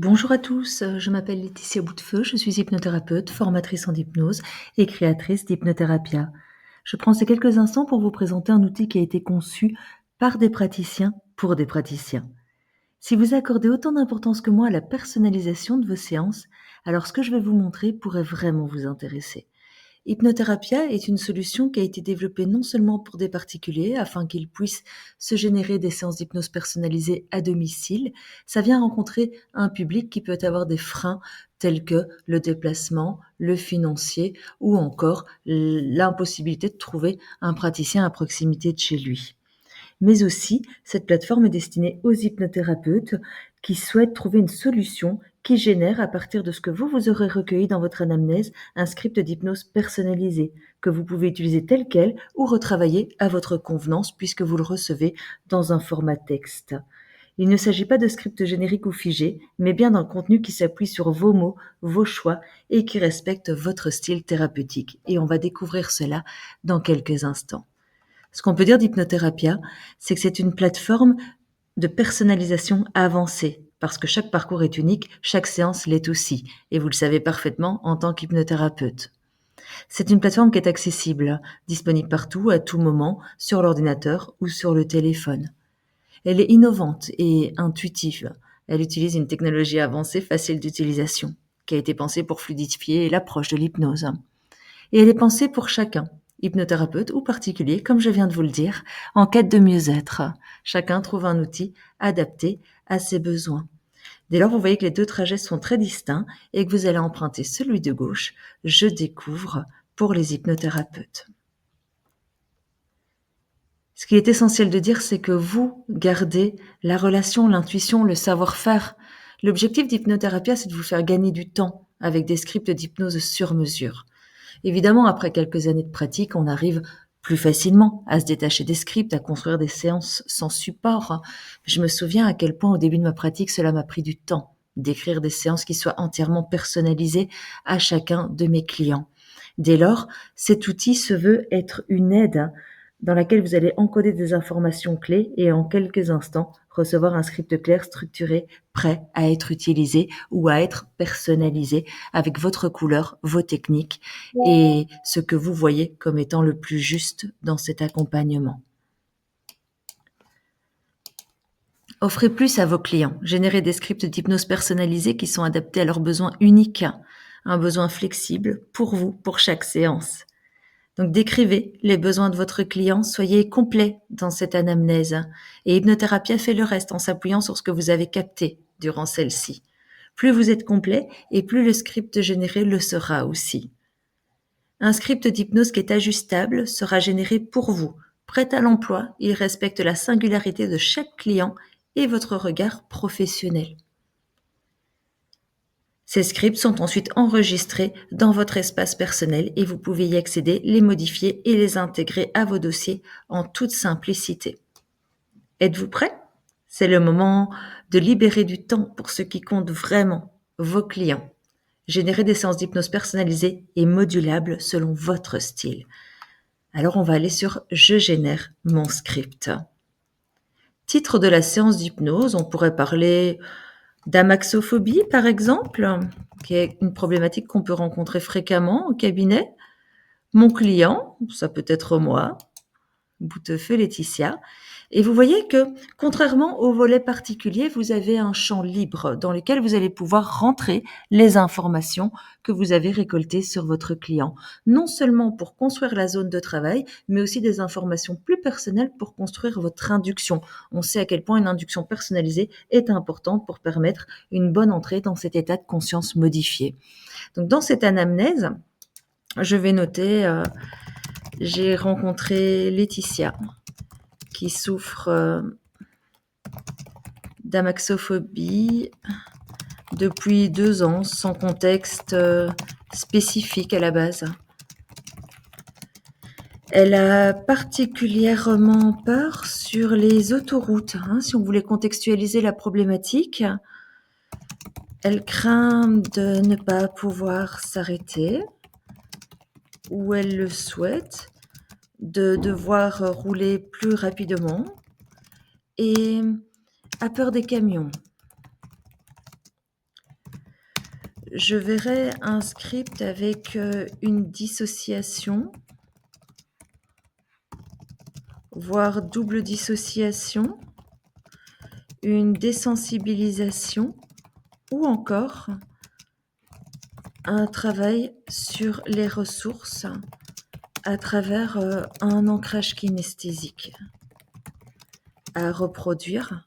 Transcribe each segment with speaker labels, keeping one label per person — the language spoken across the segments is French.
Speaker 1: Bonjour à tous, je m'appelle Laetitia Boutefeu, je suis hypnothérapeute, formatrice en hypnose et créatrice d'Hypnotherapia. Je prends ces quelques instants pour vous présenter un outil qui a été conçu par des praticiens pour des praticiens. Si vous accordez autant d'importance que moi à la personnalisation de vos séances, alors ce que je vais vous montrer pourrait vraiment vous intéresser. Hypnotherapia est une solution qui a été développée non seulement pour des particuliers afin qu'ils puissent se générer des séances d'hypnose personnalisées à domicile, ça vient rencontrer un public qui peut avoir des freins tels que le déplacement, le financier ou encore l'impossibilité de trouver un praticien à proximité de chez lui. Mais aussi, cette plateforme est destinée aux hypnothérapeutes qui souhaitent trouver une solution qui génère, à partir de ce que vous aurez recueilli dans votre anamnèse, un script d'hypnose personnalisé que vous pouvez utiliser tel quel ou retravailler à votre convenance puisque vous le recevez dans un format texte. Il ne s'agit pas de script générique ou figé, mais bien d'un contenu qui s'appuie sur vos mots, vos choix et qui respecte votre style thérapeutique. Et on va découvrir cela dans quelques instants. Ce qu'on peut dire d'Hypnotherapia, c'est que c'est une plateforme de personnalisation avancée, parce que chaque parcours est unique, chaque séance l'est aussi, et vous le savez parfaitement en tant qu'hypnothérapeute. C'est une plateforme qui est accessible, disponible partout, à tout moment, sur l'ordinateur ou sur le téléphone. Elle est innovante et intuitive. Elle utilise une technologie avancée facile d'utilisation, qui a été pensée pour fluidifier l'approche de l'hypnose. Et elle est pensée pour chacun, hypnothérapeute ou particulier, comme je viens de vous le dire, en quête de mieux-être. Chacun trouve un outil adapté à ses besoins. Dès lors, vous voyez que les deux trajets sont très distincts et que vous allez emprunter celui de gauche, je découvre, pour les hypnothérapeutes. Ce qui est essentiel de dire, c'est que vous gardez la relation, l'intuition, le savoir-faire. L'objectif d'Hypnothérapia, c'est de vous faire gagner du temps avec des scripts d'hypnose sur mesure. Évidemment, après quelques années de pratique, on arrive plus facilement à se détacher des scripts, à construire des séances sans support. Je me souviens à quel point au début de ma pratique, cela m'a pris du temps d'écrire des séances qui soient entièrement personnalisées à chacun de mes clients. Dès lors, cet outil se veut être une aide dans laquelle vous allez encoder des informations clés et en quelques instants recevoir un script clair, structuré, prêt à être utilisé ou à être personnalisé avec votre couleur, vos techniques et ce que vous voyez comme étant le plus juste dans cet accompagnement. Offrez plus à vos clients. Générez des scripts d'hypnose personnalisés qui sont adaptés à leurs besoins uniques. Un besoin flexible pour vous, pour chaque séance. Donc décrivez les besoins de votre client, soyez complet dans cette anamnèse. Et Hypnotherapia fait le reste en s'appuyant sur ce que vous avez capté durant celle-ci. Plus vous êtes complet et plus le script généré le sera aussi. Un script d'hypnose qui est ajustable sera généré pour vous. Prêt à l'emploi, il respecte la singularité de chaque client et votre regard professionnel. Ces scripts sont ensuite enregistrés dans votre espace personnel et vous pouvez y accéder, les modifier et les intégrer à vos dossiers en toute simplicité. Êtes-vous prêt? C'est le moment de libérer du temps pour ce qui compte vraiment, vos clients. Générer des séances d'hypnose personnalisées et modulables selon votre style. Alors on va aller sur « Je génère mon script ». Titre de la séance d'hypnose, on pourrait parler d'amaxophobie par exemple, qui est une problématique qu'on peut rencontrer fréquemment au cabinet. Mon client, ça peut être moi, Boutefeu Laetitia. Et vous voyez que, contrairement au volet particulier, vous avez un champ libre dans lequel vous allez pouvoir rentrer les informations que vous avez récoltées sur votre client. Non seulement pour construire la zone de travail, mais aussi des informations plus personnelles pour construire votre induction. On sait à quel point une induction personnalisée est importante pour permettre une bonne entrée dans cet état de conscience modifié. Donc, dans cette anamnèse, je vais noter, j'ai rencontré Laetitia qui souffre d'amaxophobie depuis 2 ans, sans contexte spécifique à la base. Elle a particulièrement peur sur les autoroutes. Si on voulait contextualiser la problématique, elle craint de ne pas pouvoir s'arrêter, ou elle le souhaite, de devoir rouler plus rapidement, et a peur des camions. je verrai un script avec une dissociation, voire double dissociation, une désensibilisation ou encore un travail sur les ressources à travers un ancrage kinesthésique à reproduire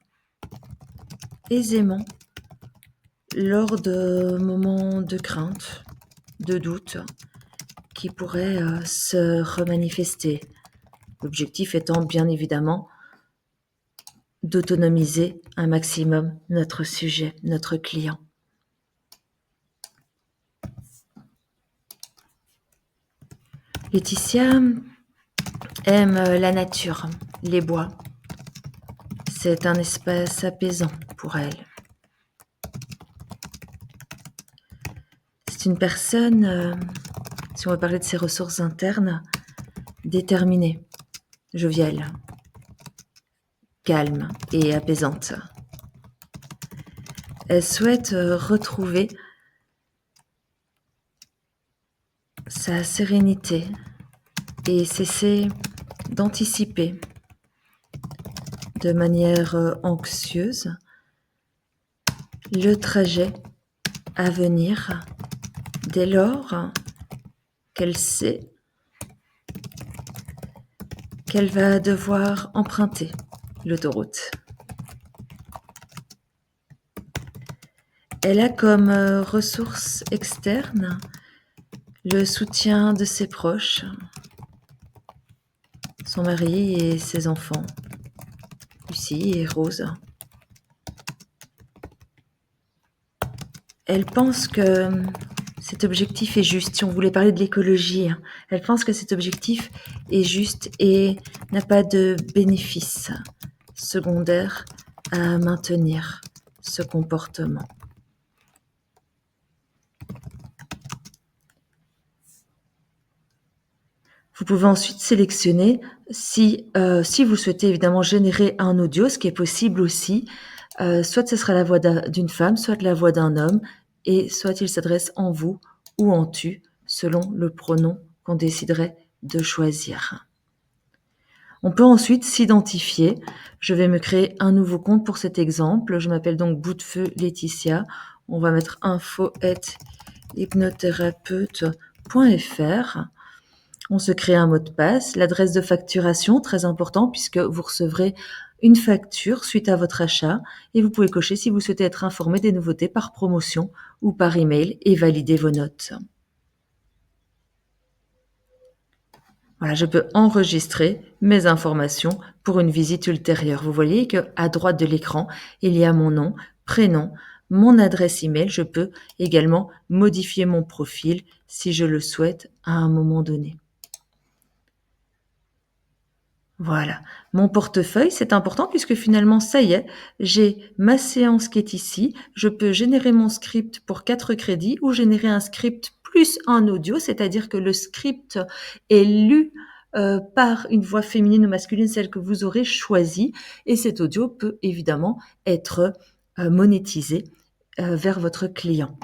Speaker 1: aisément lors de moments de crainte, de doute qui pourraient se remanifester. L'objectif étant bien évidemment d'autonomiser un maximum notre sujet, notre client. Laetitia aime la nature, les bois. C'est un espace apaisant pour elle. C'est une personne, si on veut parler de ses ressources internes, déterminée, joviale, calme et apaisante. Elle souhaite retrouver sa sérénité et cesser d'anticiper de manière anxieuse le trajet à venir dès lors qu'elle sait qu'elle va devoir emprunter l'autoroute. Elle a comme ressource externe le soutien de ses proches, son mari et ses enfants, Lucie et Rose. Elle pense que cet objectif est juste. Si on voulait parler de l'écologie, elle pense que cet objectif est juste et n'a pas de bénéfice secondaire à maintenir ce comportement. Vous pouvez ensuite sélectionner si vous souhaitez évidemment générer un audio, ce qui est possible aussi. Soit ce sera la voix d'une femme, soit la voix d'un homme, et soit il s'adresse en vous ou en tu, selon le pronom qu'on déciderait de choisir. On peut ensuite s'identifier. Je vais me créer un nouveau compte pour cet exemple. Je m'appelle donc Bout de Feu Laetitia. On va mettre info@hypnothérapeute.fr. On se crée un mot de passe, l'adresse de facturation, très important puisque vous recevrez une facture suite à votre achat et vous pouvez cocher si vous souhaitez être informé des nouveautés par promotion ou par email et valider vos notes. Voilà, je peux enregistrer mes informations pour une visite ultérieure. Vous voyez qu'à droite de l'écran, il y a mon nom, prénom, mon adresse email. Je peux également modifier mon profil si je le souhaite à un moment donné. Voilà, mon portefeuille, c'est important puisque finalement, ça y est, j'ai ma séance qui est ici. Je peux générer mon script pour 4 crédits ou générer un script plus un audio, c'est-à-dire que le script est lu par une voix féminine ou masculine, celle que vous aurez choisie, et cet audio peut évidemment être monétisé vers votre client.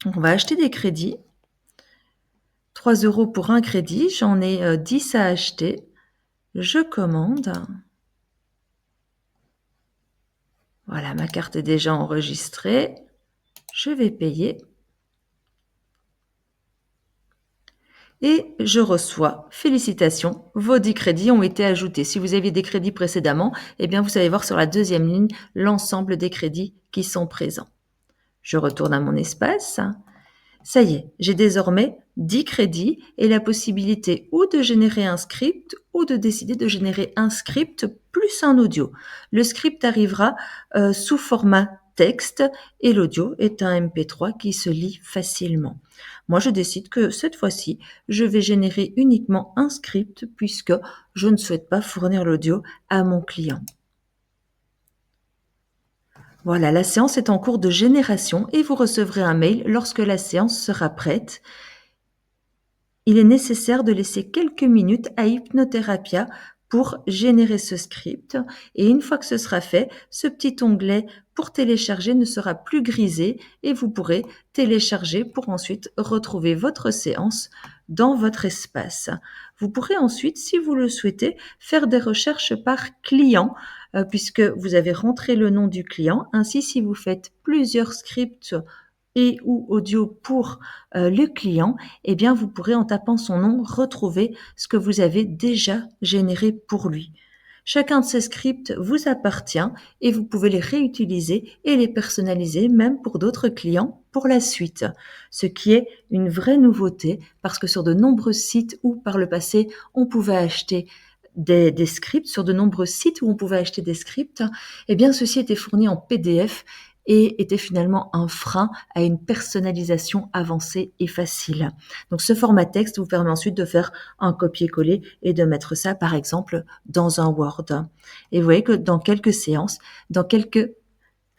Speaker 1: Donc, on va acheter des crédits. 3 € pour un crédit, j'en ai 10 à acheter. Je commande. Voilà, ma carte est déjà enregistrée. Je vais payer. Et je reçois, félicitations, vos 10 crédits ont été ajoutés. Si vous aviez des crédits précédemment, eh bien vous allez voir sur la deuxième ligne l'ensemble des crédits qui sont présents. Je retourne à mon espace. Ça y est, j'ai désormais 10 crédits et la possibilité ou de générer un script ou de décider de générer un script plus un audio. Le script arrivera sous format texte et l'audio est un MP3 qui se lit facilement. Moi, je décide que cette fois-ci, je vais générer uniquement un script puisque je ne souhaite pas fournir l'audio à mon client. Voilà, la séance est en cours de génération et vous recevrez un mail lorsque la séance sera prête. Il est nécessaire de laisser quelques minutes à Hypnotherapia pour générer ce script. Et une fois que ce sera fait, ce petit onglet pour télécharger ne sera plus grisé et vous pourrez télécharger pour ensuite retrouver votre séance dans votre espace. Vous pourrez ensuite, si vous le souhaitez, faire des recherches par client puisque vous avez rentré le nom du client. Ainsi, si vous faites plusieurs scripts et ou audio pour le client, eh bien vous pourrez en tapant son nom retrouver ce que vous avez déjà généré pour lui. Chacun de ces scripts vous appartient et vous pouvez les réutiliser et les personnaliser même pour d'autres clients pour la suite. Ce qui est une vraie nouveauté parce que sur de nombreux sites où par le passé on pouvait acheter des scripts, sur de nombreux sites où on pouvait acheter des scripts, eh bien ceci était fourni en PDF et était finalement un frein à une personnalisation avancée et facile. Donc ce format texte vous permet ensuite de faire un copier-coller et de mettre ça par exemple dans un Word. Et vous voyez que dans quelques séances, dans quelques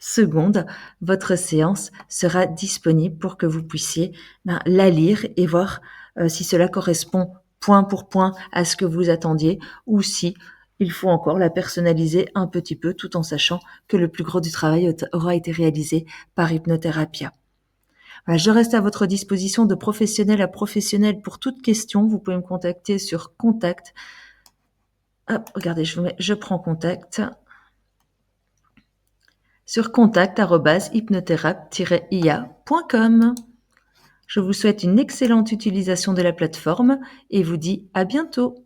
Speaker 1: secondes, votre séance sera disponible pour que vous puissiez la lire et voir si cela correspond point pour point à ce que vous attendiez ou si il faut encore la personnaliser un petit peu tout en sachant que le plus gros du travail aura été réalisé par Hypnotherapia. Voilà, je reste à votre disposition de professionnel à professionnel pour toute question. Vous pouvez me contacter sur contact. Hop, regardez, je prends contact sur contact@hypnothérapie-ia.com. Je vous souhaite une excellente utilisation de la plateforme et vous dis à bientôt.